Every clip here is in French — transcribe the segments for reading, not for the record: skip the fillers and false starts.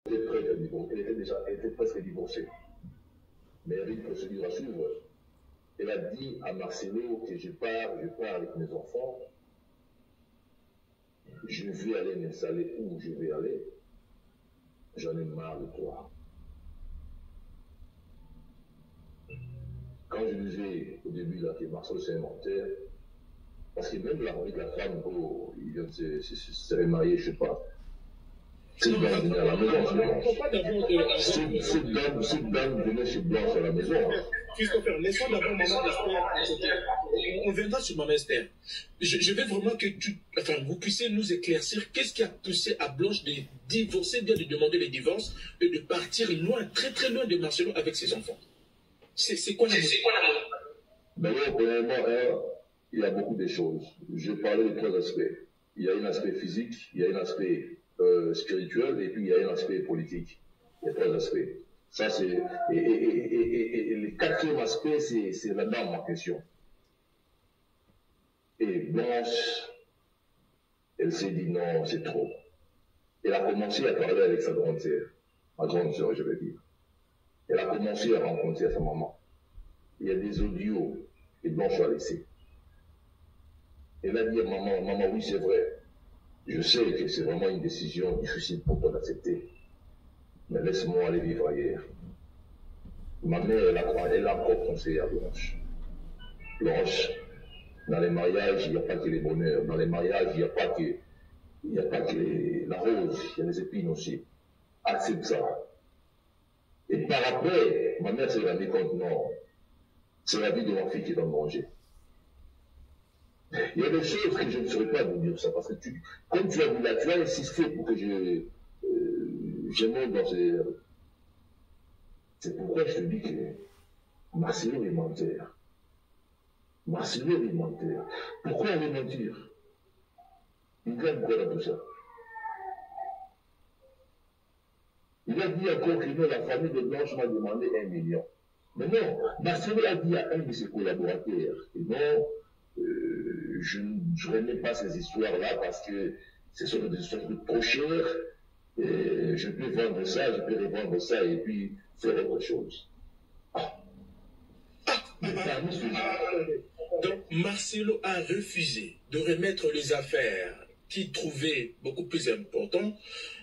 était prête à divorcer, elle était presque divorcée. Mais il y avait une procédure à suivre. Elle a dit à Marcelo que je pars avec mes enfants, je vais aller m'installer où je vais aller, j'en ai marre de toi. Quand je disais au début là, que Marcelo c'est un menteur, parce que même la femme, oh, il vient de se remarier, je ne sais pas. Cette dame venait à la maison chez Blanche. Cette dame venait chez Blanche à la maison. Christopher, laissons d'abord Maman Esther. On viendra sur Maman Esther. Je veux vraiment que vous puissiez nous éclaircir qu'est-ce qui a poussé à Blanche de divorcer, bien de demander le divorce et de partir loin, très très loin de Marcelo avec ses enfants. C'est quoi l'amour? D'abord, premièrement, il y a beaucoup de choses. Je parlais de trois aspects. Il y a un aspect physique, il y a un aspect spirituel et puis il y a un aspect politique. Il y a trois aspects. Ça, c'est. Et le quatrième aspect, c'est la dame en question. Et Blanche, elle s'est dit non, c'est trop. Elle a commencé à parler avec sa grande sœur, ma grande sœur, je veux dire. Elle a commencé à rencontrer sa maman. Il y a des audios que Blanche a laissés. Elle a dit à maman, maman, oui, c'est vrai. Je sais que c'est vraiment une décision difficile pour toi d'accepter. Mais laisse-moi aller vivre ailleurs. Ma mère, elle a encore conseillé à Blanche. Blanche, dans les mariages, il n'y a pas que les bonheurs. Dans les mariages, il n'y a pas que la rose, il y a les épines aussi. Accepte ça. Et par après, ma mère s'est rendue compte, non, c'est la vie de ma fille qui doit manger. Il y a des choses que je ne saurais pas vous dire ça, parce que comme tu as dit là, tu as insisté pour que je monte dans ces... C'est pourquoi je te dis que Marcelo est menteur. Marcelo est menteur. Pourquoi il est mentir? Il gagne quoi dans tout ça? Il a dit encore que non, la famille de Blanche m'a demandé 1 million. Mais non, Marcelo a dit à un de ses collaborateurs que non, je ne remets pas ces histoires-là parce que ce sont des histoires trop chères. Et je peux vendre ça, je peux revendre ça et puis faire autre chose. Donc Marcelo a refusé de remettre les affaires qu'il trouvait beaucoup plus importantes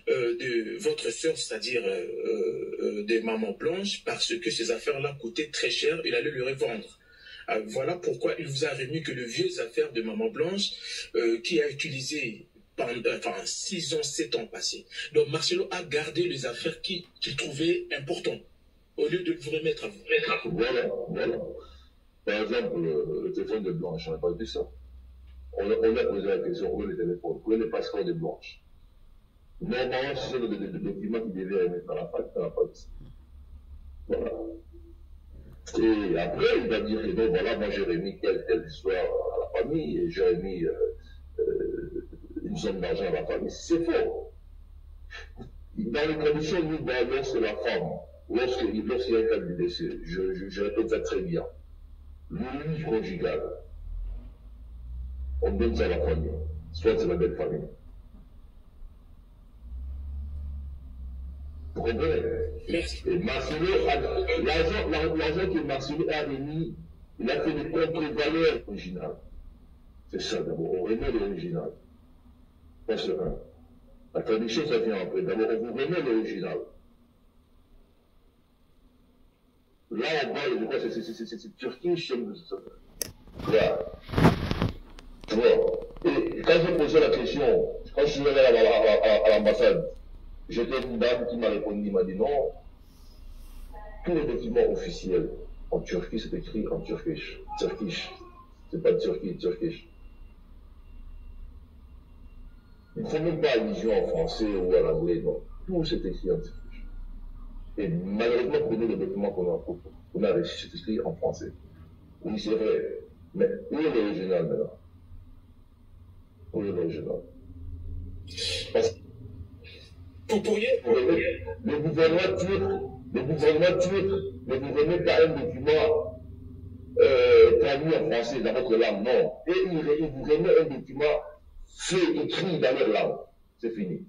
de votre sœur, c'est-à-dire de Maman Blanche, parce que ces affaires-là coûtaient très cher, il allait le revendre. Voilà pourquoi il vous a remis que les vieilles affaires de Maman Blanche qui a utilisé pendant 6 ans, 7 ans passés. Donc Marcelo a gardé les affaires qu'il trouvait importantes au lieu de vous remettre à vous. Voilà. Par exemple, le téléphone de Blanche, on n'a pas dit ça. On a posé la question, où est le téléphone, où est le passeport de Blanche? Normalement, ce sont des documents qui devaient remettre à la fac. Voilà. Et après, il va dire que non, voilà, moi j'ai remis telle histoire à la famille, et j'ai remis une somme d'argent à la famille. C'est faux. Dans les conditions, nous, lorsque la femme, lorsqu'il y a un cas de décès, je répète ça très bien, l'union conjugale, on donne ça à la famille, soit c'est la belle famille. Vous comprenez? Et Marcelo, l'argent que Marcelo a remis, il a fait des contre-valeurs originales. C'est ça d'abord, on remet l'original. Ça c'est un. La tradition, ça vient après. D'abord, on vous remet l'original. Là, on parle de quoi? C'est Turkish. Là. Tu vois. Et quand j'ai posé la question, quand je suis allé à l'ambassade, j'étais une dame qui m'a répondu, il m'a dit non, tous les documents officiels en Turquie, c'est écrit en turkish. Turkish. C'est pas Turquie, turkish. Il ne faut même pas allusion en français ou en anglais, non. Tout c'est écrit en turkish. Et malheureusement, pour nous, les documents qu'on a reçus, c'est écrit en français. Oui, c'est vrai. Mais où est l'original maintenant? Où est l'original? Parce que Vous pourriez... Le gouvernement turc ne vous remet pas un document traduit en français dans votre langue, non. Et il vous remet un document fait, écrit dans leur langue. C'est fini.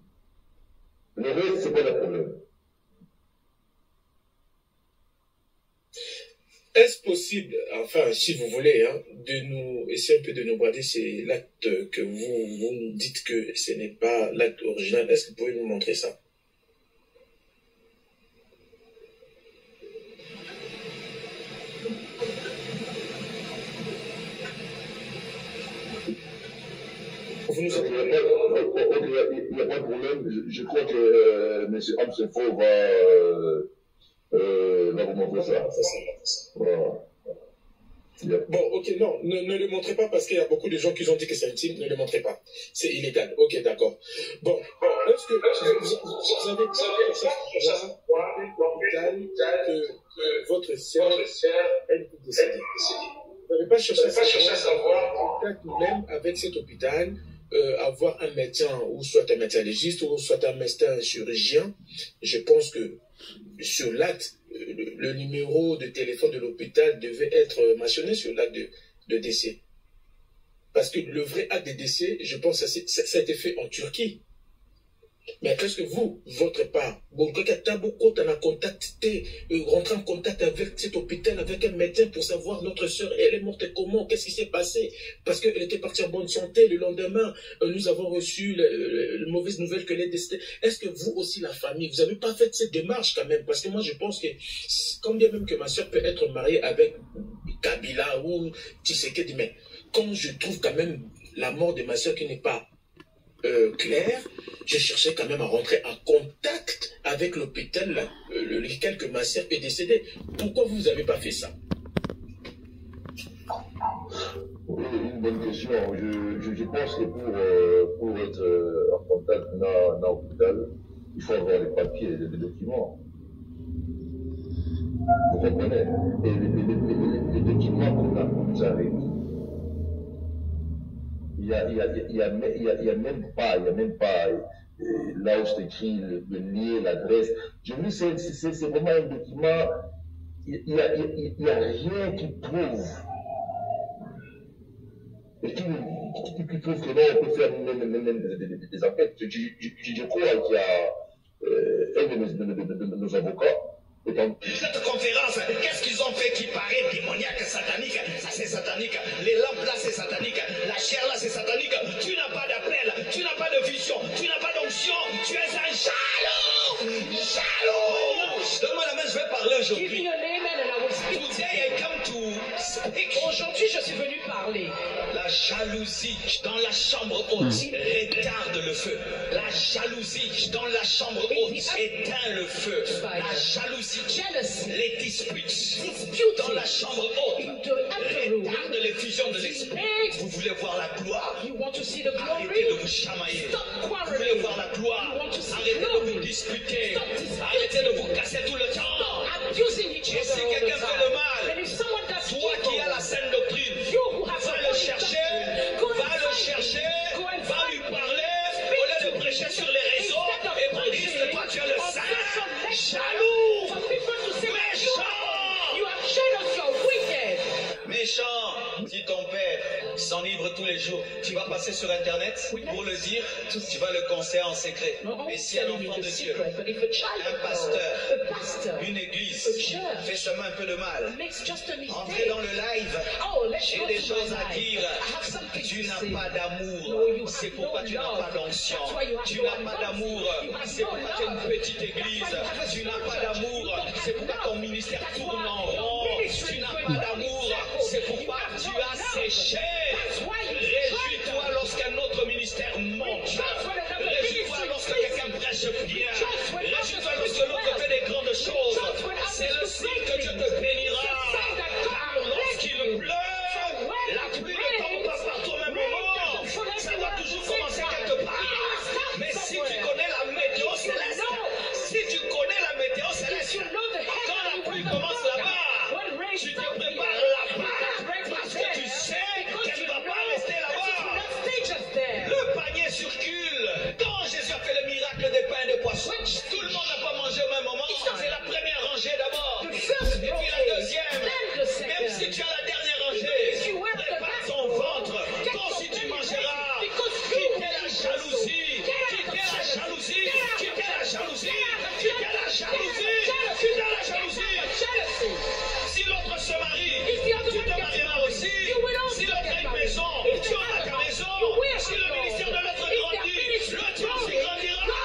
Le reste, c'est pas le problème. Est-ce possible, enfin, si vous voulez, hein, de nous essayer un peu de nous brader, c'est l'acte que vous nous dites que ce n'est pas l'acte original. Est-ce que vous pouvez nous montrer ça? Vous nous Il n'y a pas de problème. Je crois que M. Amsenfo va vous montrer ça. Voilà. Bon, ok, non, ne le montrez pas parce qu'il y a beaucoup de gens qui ont dit que c'est intime, ne le montrez pas. C'est illégal. Ok, d'accord. Bon, est-ce que vous avez que votre sœur est décédée? Vous n'avez pas cherché à savoir, peut-être même avec cet hôpital, avoir un médecin, ou soit un médecin légiste, ou soit un médecin chirurgien. Je pense que sur l'acte, le numéro de téléphone de l'hôpital devait être mentionné sur l'acte de décès. Parce que le vrai acte de décès, je pense que ça a été fait en Turquie. Mais est-ce que vous, votre part, rentrer en contact avec cet hôpital, avec un médecin pour savoir notre soeur, elle est morte comment, qu'est-ce qui s'est passé? Parce qu'elle était partie en bonne santé, le lendemain, nous avons reçu la mauvaise nouvelle qu'elle est décédée. Est-ce que vous aussi, la famille, vous n'avez pas fait cette démarche quand même? Parce que moi, je pense que, quand bien même que ma soeur peut être mariée avec Kabila ou Tshisekedi, mais quand je trouve quand même la mort de ma soeur qui n'est pas clair, je cherchais quand même à rentrer en contact avec l'hôpital lequel que ma sœur est décédée. Pourquoi vous n'avez pas fait ça? Oui, une bonne question. Je pense que pour être en contact dans l'hôpital, il faut avoir les papiers, les documents. Vous comprenez? Et les documents qu'on nous arrivent. Il y a même pas là où c'est écrit le lien, l'adresse. Je me dis, c'est vraiment un document, il n'y a rien qui prouve. Et qui prouve que non, on peut faire même des enquêtes. Je crois qu'il y a un de nos avocats. Cette conférence, qu'est-ce qu'ils ont fait qui paraît démoniaque, satanique? Ça c'est satanique. Les lampes là c'est satanique. La chair là c'est satanique. Tu n'as pas d'appel, tu n'as pas de vision, tu n'as pas d'onction. Tu es un jaloux. Jaloux. Donne-moi la main, je vais parler aujourd'hui. Today I come to speak. Aujourd'hui je suis venu parler. La jalousie dans la chambre haute retarde le feu. La jalousie dans la chambre haute éteint le feu. La jalousie, les disputes dans la chambre haute retardent l'effusion de l'esprit. Vous voulez voir la gloire? Arrêtez de vous chamailler. Vous voulez voir la gloire? Arrêtez de vous disputer. Arrêtez de vous casser tout le temps. Et si quelqu'un fait le mal, toi qui as la saine doctrine, va le chercher, va lui parler, au lieu de prêcher sur les réseaux, et qu'on dise que toi tu es le saint, jaloux, méchant, dit ton père, s'enivre tous les jours. Tu vas passer sur internet pour le dire, tu vas le conseiller en secret. Mais si un enfant de Dieu, un pasteur, une église, fait seulement un peu de mal, entrez dans le live, j'ai des choses à dire. Tu n'as pas d'amour, c'est pourquoi tu n'as pas d'onction. Tu n'as pas d'amour, c'est pourquoi tu as une petite église. Tu n'as pas d'amour, c'est pourquoi ton ministère tourne en rond. Tu n'as pas d'amour, c'est pourquoi tu as séché. Réjouis-toi lorsqu'un autre ministère monte. Réjouis-toi lorsque quelqu'un prêche bien. Réjouis-toi lorsque l'autre fait des grandes choses. C'est le signe que Dieu te bénira. Car lorsqu'il pleut, la pluie ne tombe pas partout au même moment. Ça doit toujours commencer quelque part. Mais si tu connais la météo céleste, quand la pluie commence là-bas, tu te prépares là-bas parce que tu sais qu'elle ne va pas rester jalousie, si dans la jalousie, si l'autre se marie, tu te marieras aussi. Si l'autre a une maison, tu auras ta maison. Si le ministère de l'autre grandit, le tien aussi grandira.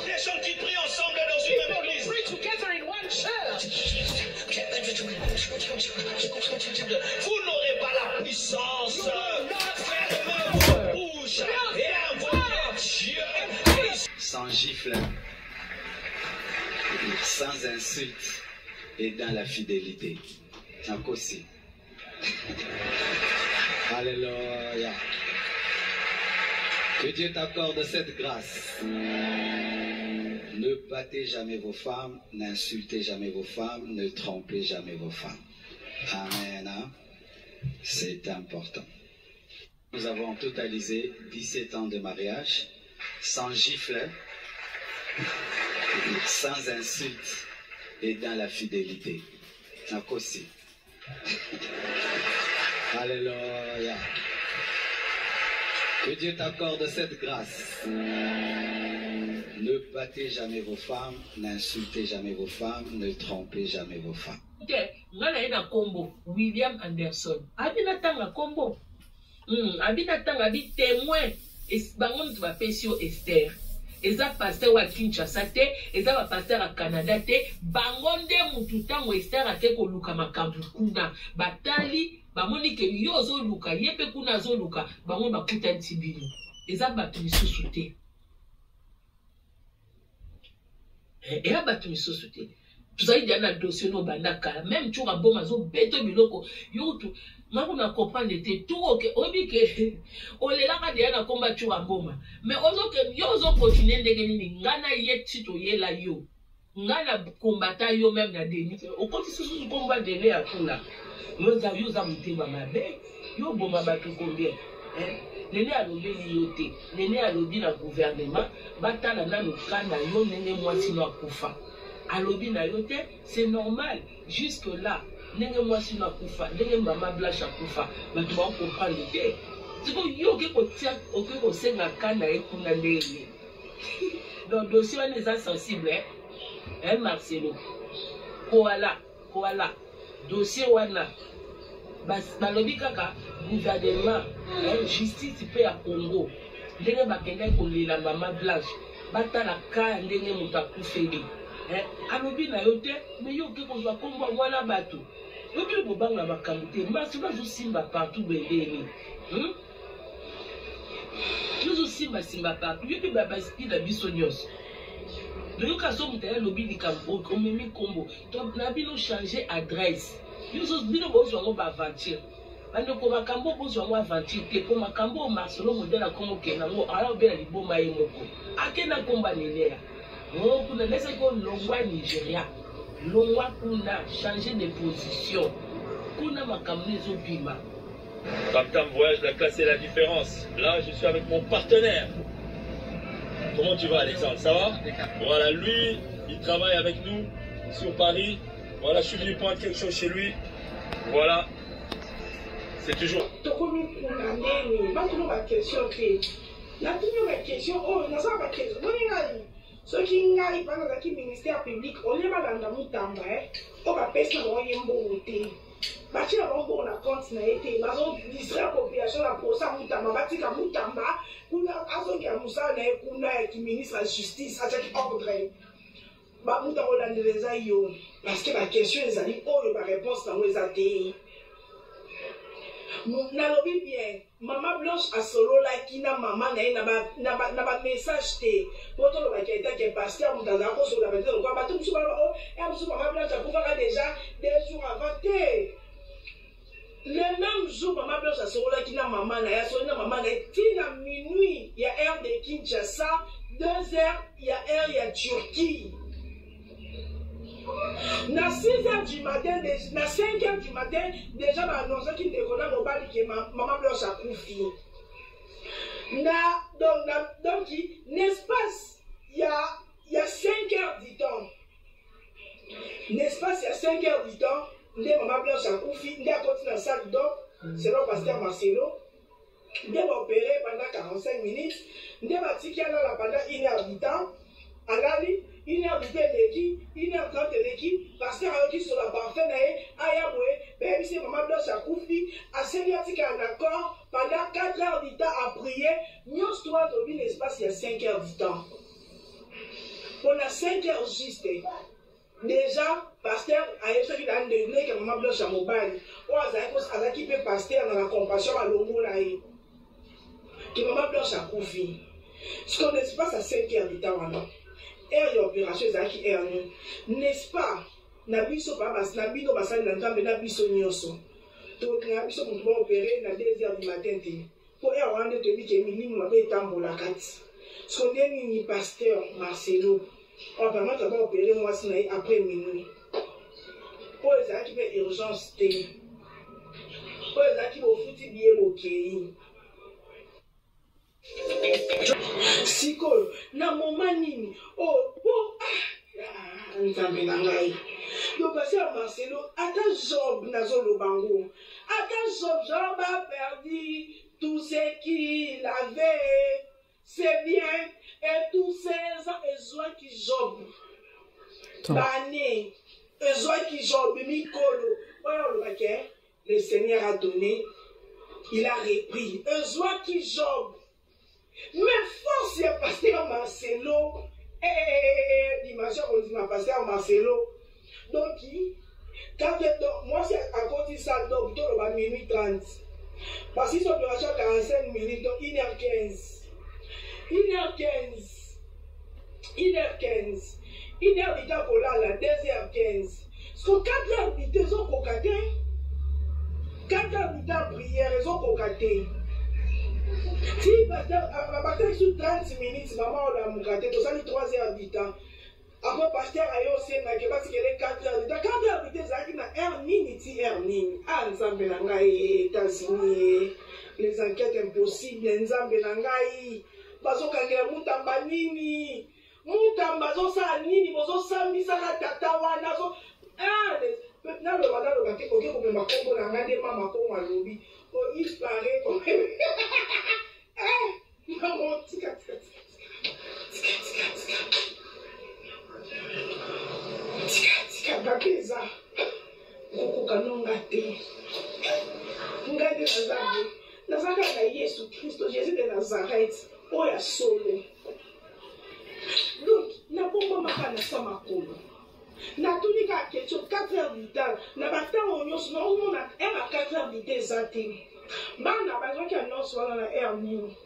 Des gens qui prient ensemble dans une même église. Vous n'aurez pas la puissance. Fermez vos bouches et invoquez Dieu. Sans gifle, sans insulte et dans la fidélité. Nakosi. Alléluia. Que Dieu t'accorde cette grâce. Ne battez jamais vos femmes, n'insultez jamais vos femmes, ne trompez jamais vos femmes. Amen. Hein? C'est important. Nous avons totalisé 17 ans de mariage, sans gifle, sans insulte et dans la fidélité. Nakosi. Alléluia. Que Dieu t'accorde cette grâce. Ne battez jamais vos femmes, n'insultez jamais vos femmes, ne trompez jamais vos femmes. Ngana kombo William Anderson. Abina tanga kombo. Abina tanga abi témoin. Bangon tu va pesio Esther. Eza pasteur wa Kinshasa te, eza wa pasteur à Canada te, bangonde mututango Esther ate ko luka makambu kuna. Batali bamoni ke yo zo luka, yepe kuna zo luka, bangon bakuta ntibili. Eza batu misusu te. Eza batu misusu te. Tout ça, il y a un dossier no bandaka, même tu as bon mazo beto biloko, yo tu, moi on a compris était tout ok, obi ke, on est là quand il y a un combat tu as bon mais ozo que yo ozo continuer de gagner, ngana yet tito ye la yo, ngana combattant yo même na deni, au côté sous combat de l'é à tout là, yo za muté mama be, yo bon mama tu combien, Nene a lobé l'IOT, nene a lobé le gouvernement, batala na le kana yo nene moi sino akufa. Alobi na yote, c'est normal. Jusque là, nenge moi si na kufa, nenge maman Blanche a kufa, mais tu vas comprendre l'idée. C'est que yo ke ko tia, ok ko senga kana e kuna ndenge. Donc dossier on est sensible, hein, Marcelo. Koala, dossier wana. Balobi kaka gouvernement, justice pe ya Congo. Ndenge bakende ko lela maman Blanche, batala ka ndenge muta kufeli. Alobi na yote, mais yo ke ko zwa kombo wana bato. Yo ke bo banga makamute, masi ba zo simba partout beleni. Yo zo simba partout, yo ke baba spida biso nyos. Yo ka so mutaya lobi likambo, o memi kombo. To na bino changer adresse. Yo zo bino bo zo ngo ba aventure. Bando ko makambo bo zo ngo aventure te ko makambo o Marcelo modela komo kena ngo ala obela liboma ye moko. Akena komba nelea. Oh, pour laisser que l'ongwa Nigeria, l'ongwa kuna changer de position, kuna makamnezo bima. Tam voyage, la classe et la différence. Là, je suis avec mon partenaire. Comment tu vas, Alexandre? Ça va? Voilà, lui, il travaille avec nous sur Paris. Voilà, je suis venu prendre quelque chose chez lui. Voilà. C'est toujours. Ce qui n'arrive pas dans le ministère public, on est mal dans le temps, on va passer dans le yembo. Bati na bongo na compte na été, bazo distraire la population la prosa mutamba, bati ka mutamba, kuna azongi ya musa na kuna ki ministre de la justice, acha ki ordre. Ba muta olandeleza yo, parce que la question ezali oyo ba réponse na weza te. Na lobi bien, Maman Blanche a solo la ki na maman na ba message te. Poto lo ba ki eta ke pasteur mutanda ko so la bete ko ba tum su ba o, e su Maman Blanche a kufa déjà 2 jours avant te. Le même jour Maman Blanche a solo la ki na maman na ya so na maman na tina minuit, il y a heure de Kinshasa, 2 heures, il y a heure ya Turquie. Na 6 heures du matin, na 5 heures du matin, déjà on a annoncé qu'il était connu au bal que Maman Blanche a confié. Donc, l'espace, il y a 5 heures du temps. L'espace, il y a 5 heures du temps, Maman Blanche a confié, il a continué dans la salle d'eau, selon Pasteur Marcelo. Il a opéré pendant 45 minutes, il a tiré pendant 1 heure du temps. Alors, 1 aleki pasteur ayoki sur la parfait na ye aya boye beyebisi Maman Blanche akufi asengi atikala na corps pendant 4 heures du temps à prier nyonso toba tobi na espace ya 5 heures du temps mpona 5 heures juste déjà pasteur ayebisaki na ndegle ke Maman Blanche ya mobali oyo azalaki mpe pasteur na la compassion balongola ye ke Maman Blanche akufi ce qu'on espace à 5 heures du temps wana heure ya opération ezalaki heure nini n'est-ce pas na biso na bino basali na nzambe na biso nyonso tokokinga biso motu baopere na 2 heures du matin te mpo heure wana nde toyebi ke milimo mabe etambolaka ti soki nde nini pasteur Marcelo apparemment aba opere mwasi na ye après minuit oyo ezalaki mpe urgence te oyo ezalaki bofuti biye bokei sikoyo na moma nini nzambe na ngai yo pasteur Marcelo ata Job nazoloba ngo ata Job a perdu tout ce qu'il avait c'est bien et tous ces ans ezwaki Job bane ezwaki Job mikolo oyo olobaki le Seigneur a donné il a repris ezwaki Job. Mais force ya pasteur Marcelo dimanche on dit ma pasteur Marcelo donc moi c'est à côté de ça donc tout le minuit 30 parce qu'ils sont opération 45 minutes donc 1h15 1h du temps pour là 2h15 sur 4h du temps ils ont cocaté 4h du temps prière ils ont cocaté. Si pasteur sur 30 minutes, maman on a moukaté, tout ça 3 heures du temps. Après pasteur ayo senga ke parce que les 4 heures du temps, 4 heures du temps ça qui na heure nini ti heure nini. Ah nzambe na ngai États-Unis, les enquêtes impossibles nzambe na ngai. Bazo kangela mutamba nini? Mutamba zo sa nini bozo sambisa na tata wana zo na le madame le baké oké ko pema kombo na ngande mama ko malobi. Oh, il paraît comme maman, tika. Bakeza. Koko kanonga te. Ngade nazambe. Nazaka na Yesu Christ, Jésus de Nazareth. Oya solo. Donc, na bomba makana sama kolo. Na tunika question 4 heures du temps. Na batang onyoso na on a 4 heures du temps zati. Bana ba qui annonce wala na air nini.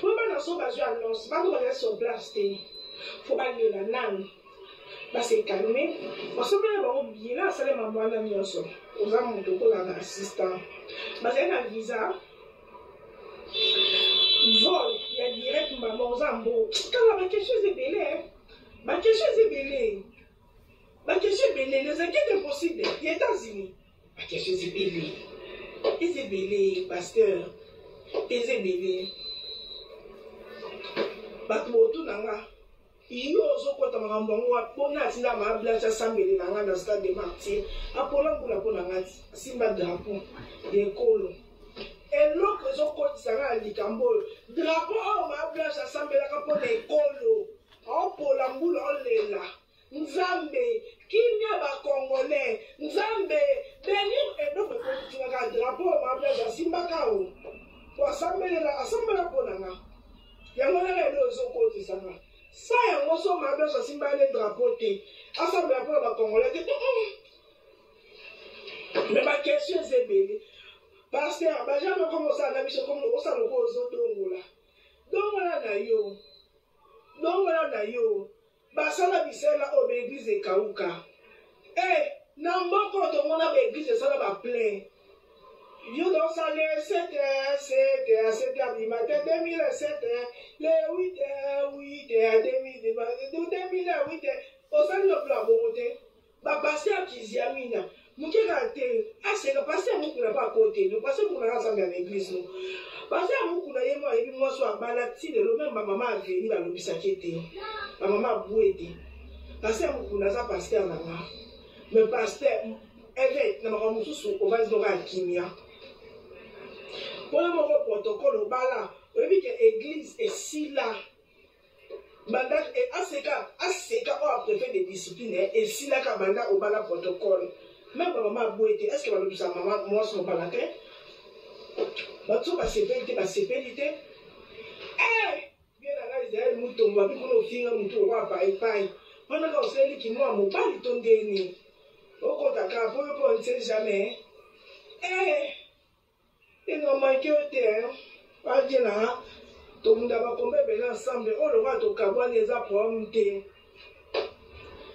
Pour bana so ba annonce, ba ko ba sur place te. Faut ba le la nan. Ba se calmer. On se met ba bien là ça les maman na nyonso. Oza moto ko la assistant. Ba c'est un visa. Vol, il y a direct maman oza mbo. Quand la quelque chose est belé. Ba quelque chose est belé. Ba quelque chose est belé, les enquêtes impossibles des États-Unis. Ba quelque chose est belé. Ezebele, pasteur, Ezebele. Batmoto nanga. Iyo ozokota makambo ngo apona atinda ma Blanche asambeli nanga na stade de Martyrs. Apola mbula pona ngati. Simba drapeau ekolo. Eloko ezokotisa nga likambo. Drapeau ma Blanche asambela kapona ekolo. Apola mbula olela. Nzambe, kimia ba Congolais, Nzambe, benir et donc tu as drapeau ma Blanche simba kao. Pour assembler pour nanga. Ya mona le ozoko tisanga. Ça ya ngoso ma Blanche simba le drapeau te. Assembler pour ba Congolais. Mais ma question c'est belle. Pasteur, ba jamais commencer à la mission comme on ça le ozo dongola. Dongola na yo. Basala bisela o l'église ekauka. Na mboko to mona ba église sala ba plein. Yo dans ça les 7h du matin 2007 les 8h 2008 au sein de la bonté. Ba pasteur kiziamina. Mukeka te aseka pasteur mukuna ba côté. Le pasteur mukuna ensemble à l'église no. Pasteur mukuna yemo ebi mo so abala ti le même maman a venu ba lobisa kete. Ma maman bouete. Pasteur mukuna za pasteur nanga. Mais pasteur elle na mama mususu o va zoga kimia. Pour le protocole au bala, on dit que l'église est si là. banda aseka o préfet de discipline et si la banda au bala protocole même maman boité est-ce que va nous ça maman moi son balate bato ba sécurité bien là Israël muto mwa bi kono finga muto wa pai wana ka oseli ki mwa mobali tondeni okota ka po nse jamais et non manqué au terre pas dire là tout le monde va combattre ensemble on le voit au Cameroun les apporter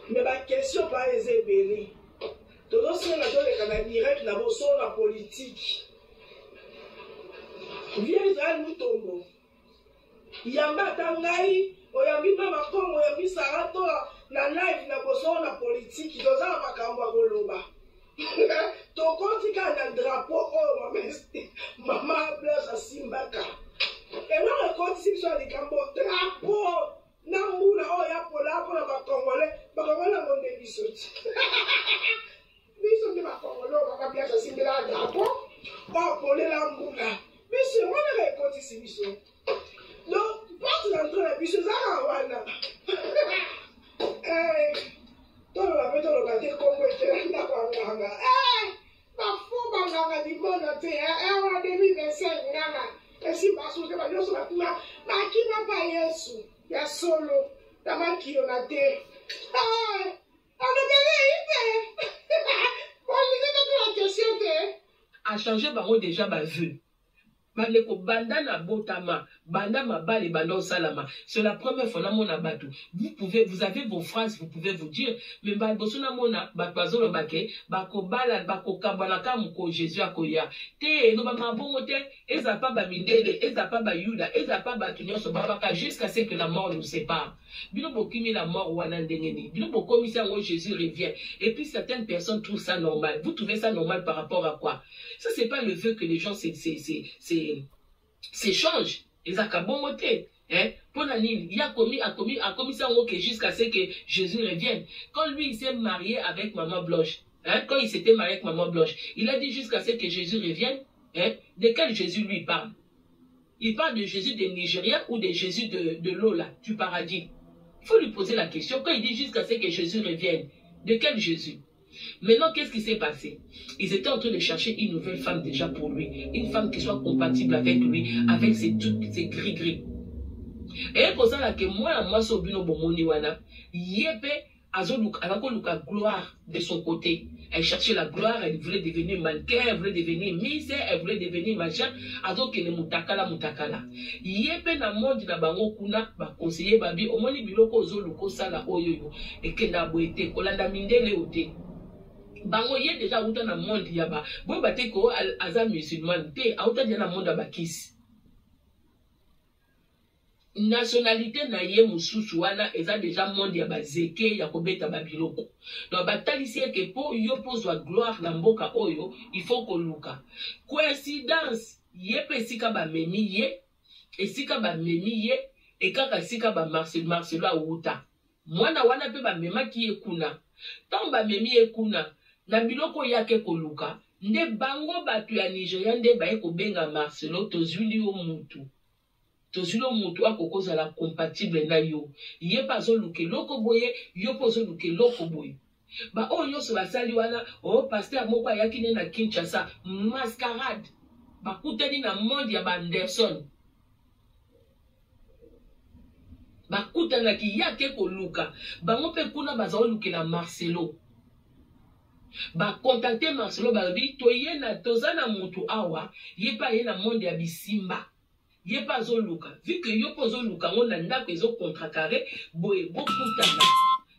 mais la question pas les béni tout le monde là dans le Canada direct na bosso la politique viens Israël nous tombe yamba tangai oyambi mama kongo yambi sarato na live na bosso la politique doza makambo koloba tokotika na drapeau mama Blanche Simbaka et là on continue sur les camps drapeau na mbula oya pola pour ba congolais monde bisoti bisoti ba congolais ba Blanche Simbaka drapeau ba poler la mbula mais c'est on a continue biso donc pas dans la biso za wana todo la veto lo bate Congo et na kwanga fou banganga di bona te wa de mi be nganga esi basu ke ba yoso ba kuma ba ki ba pa Yesu ya solo ta ma ki ona te ana bele ipe bon les autres la question te a changé bango déjà ba vue bandeko banda na botama banda mabale banda salama c'est la première fois na mona batu vous avez vos phrases vous pouvez vous dire mais balboso na mona batwazo lo bake bako bala bako kabana kam ko Jésus akoya te no ba mabongo te eza pa ba mindele eza pa ba yuda eza pa ba tunyoso babaka jusqu'à ce que la mort nous sépare bino bokimi la mort wana ndengeni bino bokomisa ngo Jésus revient et puis certaines personnes trouvent ça normal vous trouvez ça normal par rapport à quoi ça c'est pas le vœu que les gens s'échangent ils acabongoté hein pour la ligne il a commis ça jusqu'à ce que Jésus revienne quand lui il s'est marié avec maman Blanche hein quand il s'était marié avec maman Blanche il a dit jusqu'à ce que Jésus revienne hein de quel Jésus lui parle il parle de Jésus de Nigeria ou de Jésus de l'eau là du paradis il faut lui poser la question quand il dit jusqu'à ce que Jésus revienne de quel Jésus. Maintenant, qu'est-ce qui s'est passé? Ils étaient en train de chercher une nouvelle femme déjà pour lui. Une femme qui soit compatible avec lui, avec ses gris-gris. Et pour ça, là, que moi, Sobino Bomoni Wana, Yépe, Alako Luka gloire de son côté. Elle cherchait la gloire, elle voulait devenir mannequin, elle voulait devenir miss, elle voulait devenir machin. Alors qu'elle est mutakala. Yépe na monde na bango kuna, ba conseiller babi, au moins biloko zoluko sala oyoyo. Et que na boete, kolanda mindele ote. Bango yé déjà outa na monde yaba. Bo bate ko aza musulman te, outa dia na monde bakisi. Nationalité na ye mususu wana eza déjà monde ya bazeke ya kobeta babiloko. Donc batalisi ke po yo pozwa gloire na mboka oyo, il faut ko luka. Coïncidence, ye pe sika ba memi ye, esika ba memi ye, e kaka sika ba Marcelo auta. Mwana wana pe ba mema ki ye kuna. Tant ba memi ye kuna, na biloko yake ko luka, nde bango batu ya Nigeria nde ba ko benga Marcelo tozuli o mutu. Tozilo mutu akokoza la compatible na yo. Ye pa zo luke loko boye, yo po zo luke loko boye. Ba o nyonso basali wana, o pasteur moko ayaki na Kinshasa, mascarade. Ba kutani na monde ya Anderson. Ba kutana ki yake ko luka. Ba ngope kuna baza luke na Marcelo. Ba contacter Marcelo ba bi to ye na tozana mutu awa, ye pa ye na monde ya bisimba. Ye pas luka vu que yo pozo luka on a ndako ezo contracarré boye bokutana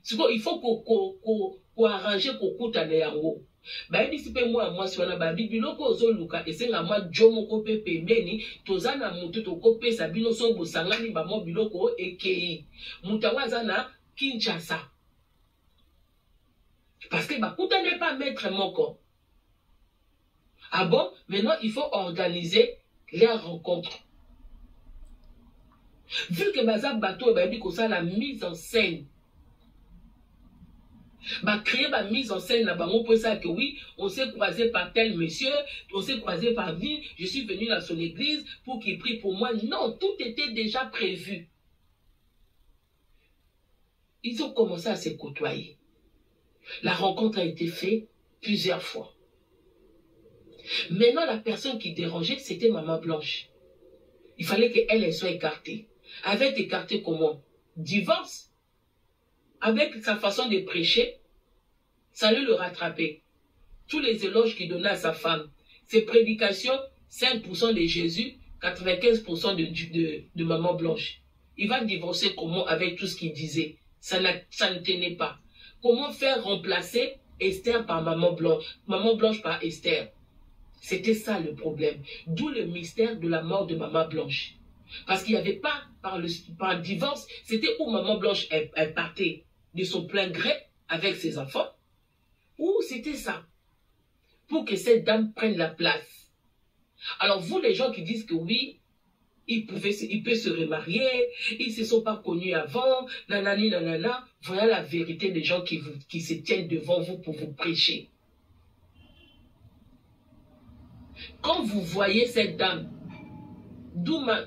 siko il faut ko arranger ko kutana yango ba ebisi pe moi si wana ba biloko ozo luka esenga mwa jomo ko pe pembeni tozana mutu to kopesa bino so bosangani ba mo biloko ekei mutawa zana Kinshasa parce que ba kutana pas maître moko ah bon maintenant il faut organiser les rencontres. Vu que Baza Bateau est comme ça la mise en scène. Bah créer la mise en scène là-bas, on peut ça que oui, on s'est croisé par tel monsieur, on s'est croisé par lui, je suis venu dans son église pour qu'il prie pour moi. Non, tout était déjà prévu. Ils ont commencé à se côtoyer. La rencontre a été faite plusieurs fois. Maintenant, la personne qui dérangeait, c'était Maman Blanche. Il fallait qu'elle soit écartée. Elle avait été écartée comment? Divorce. Avec sa façon de prêcher, ça allait le rattraper. Tous les éloges qu'il donnait à sa femme, ses prédications, 5% de Jésus, 95% de Maman Blanche. Il va divorcer comment avec tout ce qu'il disait? Ça ne tenait pas. Comment faire remplacer Esther par Maman Blanche par Esther? C'était ça le problème. D'où le mystère de la mort de Maman Blanche. Parce qu'il n'y avait pas, par le divorce, c'était où Maman Blanche elle partait de son plein gré avec ses enfants. Ou c'était ça. Pour que cette dame prenne la place. Alors vous les gens qui disent que oui, il peut se remarier, ils ne se sont pas connus avant, nanani nanana, voilà la vérité des gens qui se tiennent devant vous pour vous prêcher. Quand vous voyez cette dame,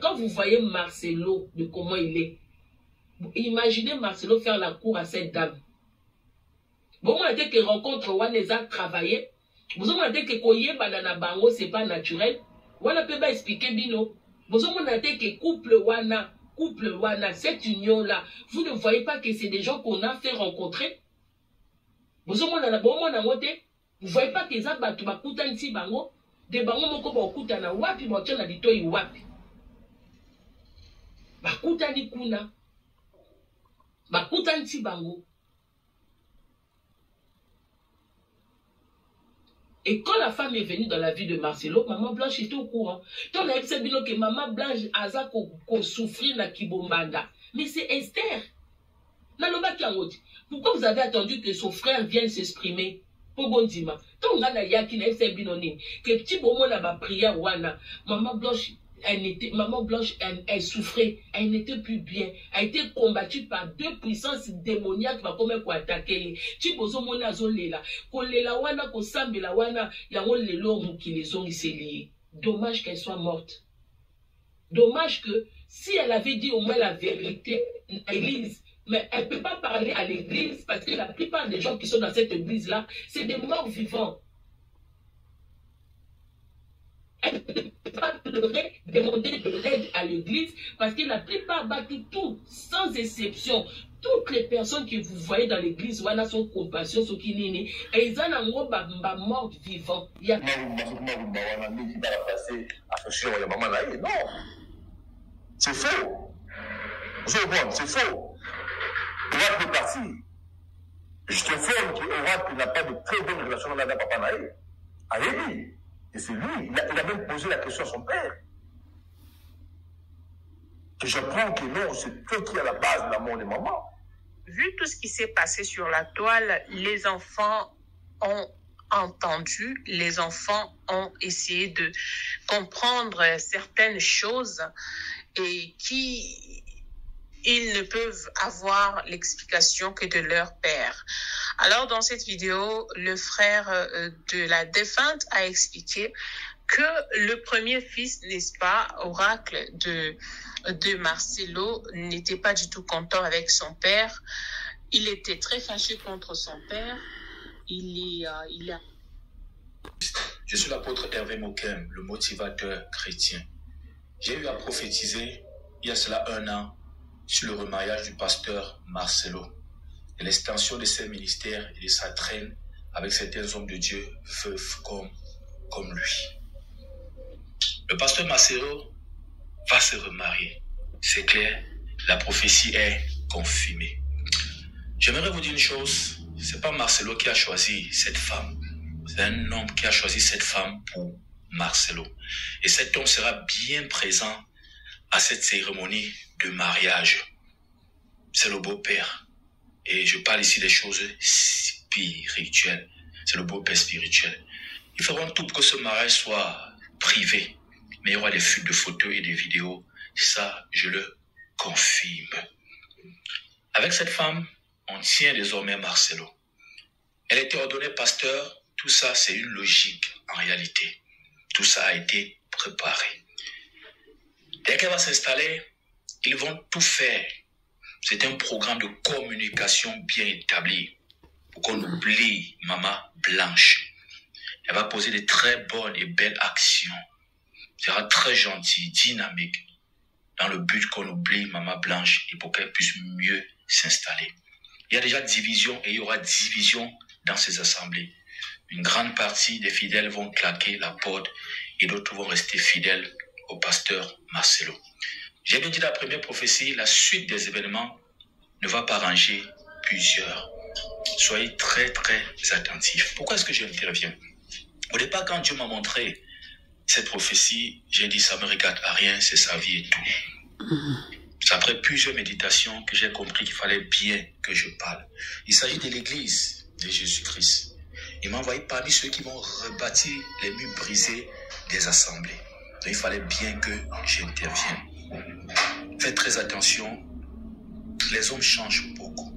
quand vous voyez Marcelo, de comment il est, imaginez Marcelo faire la cour à cette dame. Bon, on a dit que rencontre Waneza travaillé, vous avez dit que Koye Banana Bango, c'est pas naturel, on a peut pas expliquer Bino. Vous avez dit que couple Wana, cette union-là, vous ne voyez pas que c'est des gens qu'on a fait rencontrer. Vous avez vous voyez pas que ça va tout bakutanti bango. De bango moko bakutana wapi botana litoi wapi bakutani kuna bakutanti bango. Et quand la femme est venue dans la vie de Marcelo, Maman Blanche était au courant. Tant on a dit que Maman Blanche a souffrir na Kibombanda. Mais c'est Esther. Pourquoi vous avez attendu que son frère vienne s'exprimer? Pour Bondima. Tant on a yaki na FCB binoni. Que petit moment na ba prière wana. Maman Blanche, elle souffrait. Elle n'était plus bien. Elle a été combattue par deux puissances démoniaques qui va comme quoi attaquer. Tu bozo mona zolela. Ko lela wana ko sambela wana yango lelo muki les ont lié. Dommage qu'elle soit morte. Dommage que si elle avait dit au moins la vérité à l'église. Mais elle ne peut pas parler à l'église parce que la plupart des gens qui sont dans cette église-là, c'est des morts vivants. Elle ne peut pas pleurer, demander de l'aide à l'église parce que la plupart battent tout, sans exception. Toutes les personnes que vous voyez dans l'église, voilà son compassion, ce qui n'est et ils ont un gros mort vivant. Il y a... Non, c'est faux. C'est faux. Orat peut partir. Je te informe qu'Orat n'a pas de très bonne relation avec Papa Naé. Allez-y. Et c'est lui. Il a même posé la question à son père. Que j'apprends que non, c'est toi qui es à la base de la mort de maman. Vu tout ce qui s'est passé sur la toile, les enfants ont entendu, les enfants ont essayé de comprendre certaines choses et ils ne peuvent avoir l'explication que de leur père. Alors, dans cette vidéo, le frère de la défunte a expliqué que le premier fils, n'est-ce pas, oracle de Marcelo, n'était pas du tout content avec son père. Il était très fâché contre son père. Je suis l'apôtre Hervé Mokem, le motivateur chrétien. J'ai eu à prophétiser, il y a cela 1 an, sur le remariage du pasteur Marcelo et l'extension de ses ministères et de sa traîne avec certains hommes de Dieu veufs comme lui. Le pasteur Marcelo va se remarier. C'est clair, la prophétie est confirmée. J'aimerais vous dire une chose, c'est pas Marcelo qui a choisi cette femme, c'est un homme qui a choisi cette femme pour Marcelo. Et cet homme sera bien présent à cette cérémonie de mariage. C'est le beau-père. Et je parle ici des choses spirituelles. C'est le beau-père spirituel. Ils feront tout pour que ce mariage soit privé. Mais il y aura des fuites de photos et de vidéos. Ça, je le confirme. Avec cette femme, on tient désormais Marcelo. Elle était ordonnée pasteur. Tout ça, c'est une logique en réalité. Tout ça a été préparé. Dès qu'elle va s'installer, ils vont tout faire C'est un programme de communication bien établi pour qu'on oublie Maman Blanche. Elle va poser de très bonnes et belles actions. Elle sera très gentille, dynamique, dans le but qu'on oublie Maman Blanche et pour qu'elle puisse mieux s'installer. Il y a déjà division et il y aura division dans ces assemblées. Une grande partie des fidèles vont claquer la porte et d'autres vont rester fidèles au pasteur Marcelo. J'ai bien dit la première prophétie, la suite des événements ne va pas ranger plusieurs. Soyez très très attentifs. Pourquoi est-ce que j'interviens? Au départ, quand Dieu m'a montré cette prophétie, j'ai dit ça me regarde à rien, c'est sa vie et tout. C'est après plusieurs méditations que j'ai compris qu'il fallait bien que je parle. Il s'agit de l'église de Jésus-Christ. Il m'a envoyé parmi ceux qui vont rebâtir les murs brisés des assemblées. Donc il fallait bien que j'intervienne. Faites très attention. Les hommes changent beaucoup.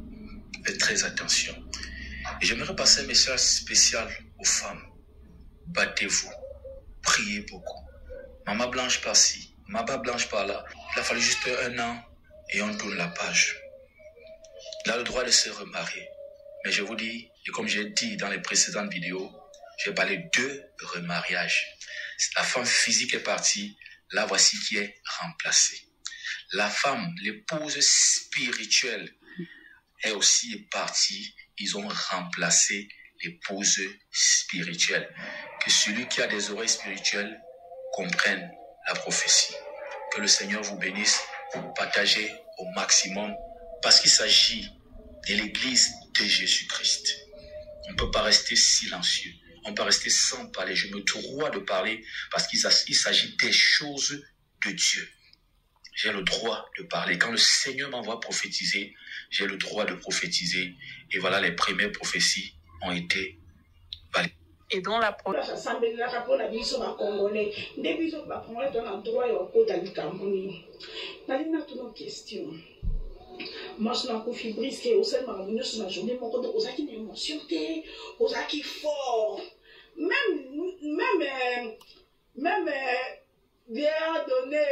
Faites très attention. Et j'aimerais passer un message spécial aux femmes. Battez-vous. Priez beaucoup. Maman Blanche par-ci, Maman Blanche par-là. Il a fallu juste 1 an et on tourne la page. Il a le droit de se remarier. Mais je vous dis, et comme j'ai dit dans les précédentes vidéos, j'ai parlé de remariage. La femme physique est partie, la voici qui est remplacée. La femme, l'épouse spirituelle, est aussi partie. Ils ont remplacé l'épouse spirituelle. Que celui qui a des oreilles spirituelles comprenne la prophétie. Que le Seigneur vous bénisse, vous partagez au maximum, parce qu'il s'agit de l'église de Jésus-Christ. On ne peut pas rester silencieux. On peut rester sans parler. Je me dois de parler parce qu'il s'agit des choses de Dieu. J'ai le droit de parler. Quand le Seigneur m'envoie prophétiser, j'ai le droit de prophétiser. Et voilà, les premières prophéties ont été validées. Et dans la moi je n'ai pas fibré au sein de ma journée sur la journée mon compte aux acquis d'émotion aux acquis forts même Dieu a donné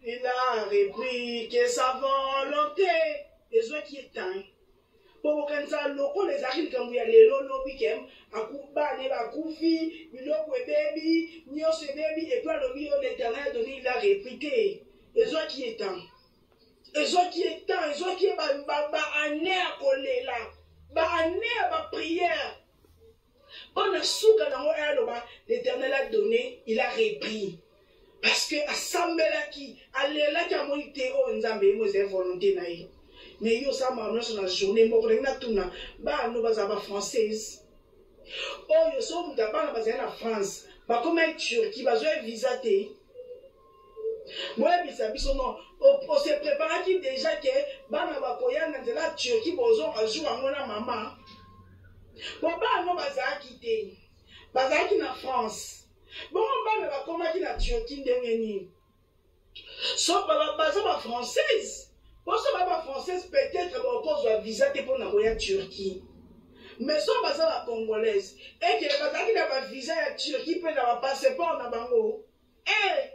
il a repris que sa volonté les autres qui est un pour que ça loko les acquis comme il y a les lolo week-end à coupa ne va coufi biloko baby nio ce baby et puis le bio l'éternel a donné il a repris les autres qui est un les autres qui est temps, les autres qui est année à coller là, année à prière. Pendant l'Éternel a donné, il a repris. Parce que assemblée là qui, allez là qui a monité au Nzambé, moi j'ai volonté naïe. Mais yo ça m'a sur la journée, moi je n'ai tout na, bah nous basaba française. Oh yo so d'abord basé en France, bah comme un Turquie, bah je visiter. Moi, on se prépare qui déjà que bana bakoya na la Turquie bozo ajour à mon maman. Bon ba no bazaki te. Bazaki na France. Bon bana bakoma ki na Turquie ndengeni. So ba française. Bon so ba française peut-être ba cause de visa te pour na koya Turquie. Mais so ba congolaise et que bazaki na ba visa ya Turquie pe na ba passeport na bango. Eh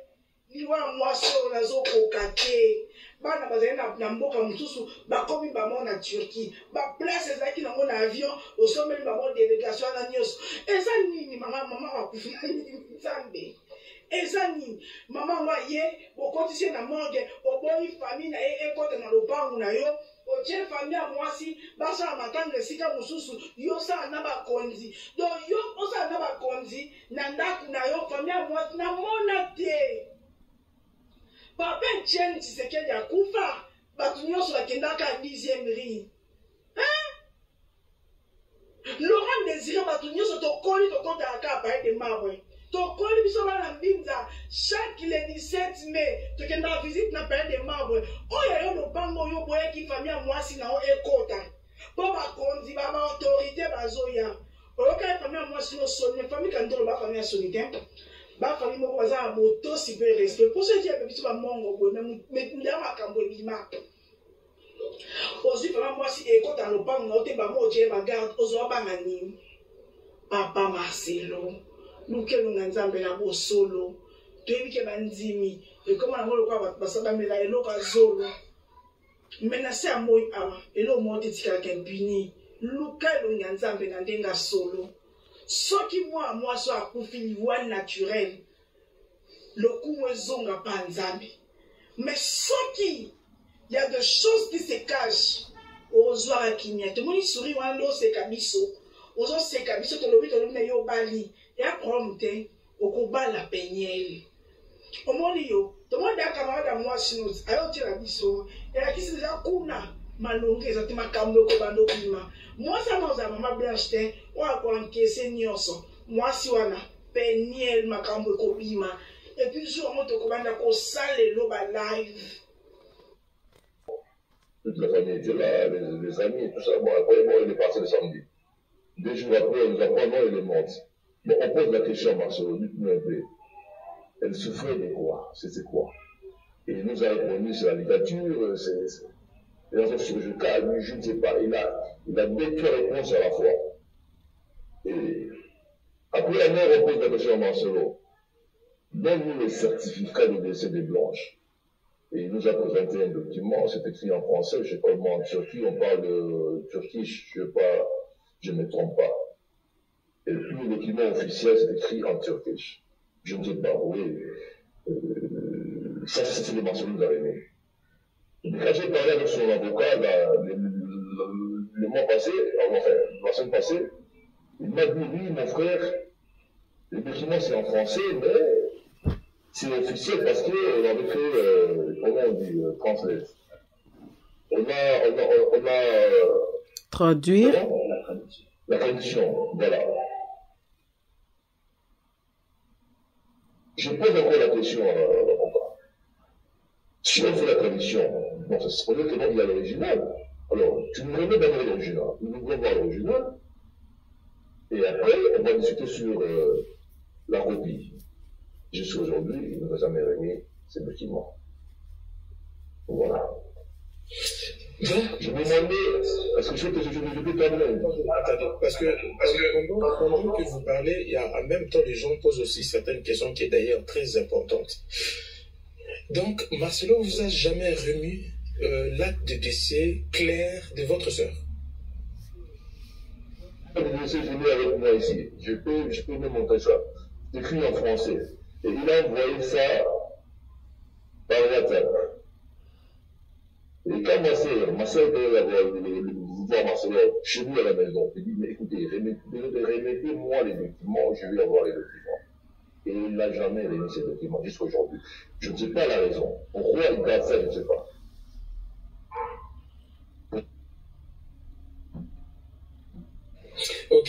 liwa mwaso na zoko kate bana bazena na mboka mususu bakomi bamo na Turquie ba place ezaki na mona avion osomeli bamo délégation na nyos eza nini mama akufina nzambe eza nini mama wa ye okotisi na morgue oboyi famille na ekota na lopangu na yo otie famille ya mwasi basa matanga esika mususu yo sa na bakonzi donc yo osa na bakonzi na ndaku na yo famille ya mwasi na mona te. Papa Etienne Tshisekedi a kufa batu nyonso bakendaka à 10e ri. Laurent Désiré batu nyonso tokoli tokotaka appareil de marbre. Tokoli biso bana mbinza chaque le 17 mai tokenda visite na appareil de marbre. Oyo yo lopango yo boyaki famille mwasi na o ekota. Po bakonzi ba autorité bazoya. Oyoka famille mwasi no sonne famille kandolo ba famille sonité. Ba famille moko baza moto si peu respect pour ceux qui a biso ba mongo bo mais ndama kambo bima ozi fama moi si ekota no pango na ote ba mo je ba garde ozo ba ngani papa Marcelo luke lunga nzambe na bo solo to ebike ba nzimi e koma na ngolo kwa basaba mela eloko azolo menacé à moi et le monde est impuni luka lo nyanzambe na ndenga solo soki moi so akufi voie naturelle le coup ezonga pa nzambe mais soki il y a des choses qui se cachent ozwa kimia te moni suri wan lo se kabiso ozo se kabiso to lobi yo bali ya promte okubala penyele omoni yo to mwanda camarade moi sinus ayo tira biso ya kisi za kuna malonge ezati makambo ko bando bima moi ça maza mama Blanche te wa ko encaisser nyonso moi si wana penyele makambo ko bima et puis jour moto ko banda ko sale lo ba live. Toute la famille était là, les amis, tout ça. Bon, après, bon, il est parti le samedi. 2 jours après, nous apprenons, il est mort. Bon, on pose la question à Marcelo, dites-nous un peu. Elle souffrait de quoi? C'était quoi? Et il nous a répondu, c'est la ligature, c'est les raisons chirurgicales, je ne sais pas. Il a 2-3 réponses à la fois. Et après la mort, on pose la question à Marcelo. Donne-nous le certificat de décès de Blanche. Et il nous a présenté un document, c'est écrit en français, je ne sais pas comment en Turquie, on parle de turkish, je ne me trompe pas. Et puis le document officiel, c'est écrit en turkish. Je ne sais pas, oui. Ça, c'est le Marcelo nous a aimé. Et quand j'ai parlé avec son avocat, le mois passé, enfin, la semaine passée, il m'a dit, oui, mon frère, le document c'est en français, mais c'est officiel parce qu'on avait fait, comment on dit, translate. On a traduire. La traduction, voilà. Je pose encore la question à l'avocat. Si on fait la traduction, bon, ça se pourrait que non, il y a l'original. Alors, tu nous remets d'abord l'original. Nous voulons voir l'original. Et après, on va discuter sur la copie. Jusqu'à aujourd'hui, il ne nous a jamais remis ces documents. Voilà. Je me demandais, est-ce que je peux terminer? Attendez, parce que pendant que vous parlez, il y a en même temps, les gens posent aussi certaines questions qui est d'ailleurs très importantes. Donc, Marcelo vous a jamais remis l'acte de décès clair de votre sœur? Le décès, je l'ai avec moi ici. Je peux même montrer ça. C'est écrit en français. Et il a envoyé ça par WhatsApp. Et quand ma sœur devait voir Marcelo chez lui à la maison, il dit, mais écoutez, remettez-moi les documents, je vais avoir les documents. Et il n'a jamais remis ces documents jusqu'à aujourd'hui. Je ne sais pas la raison. Pourquoi il garde ça, je ne sais pas. Ok.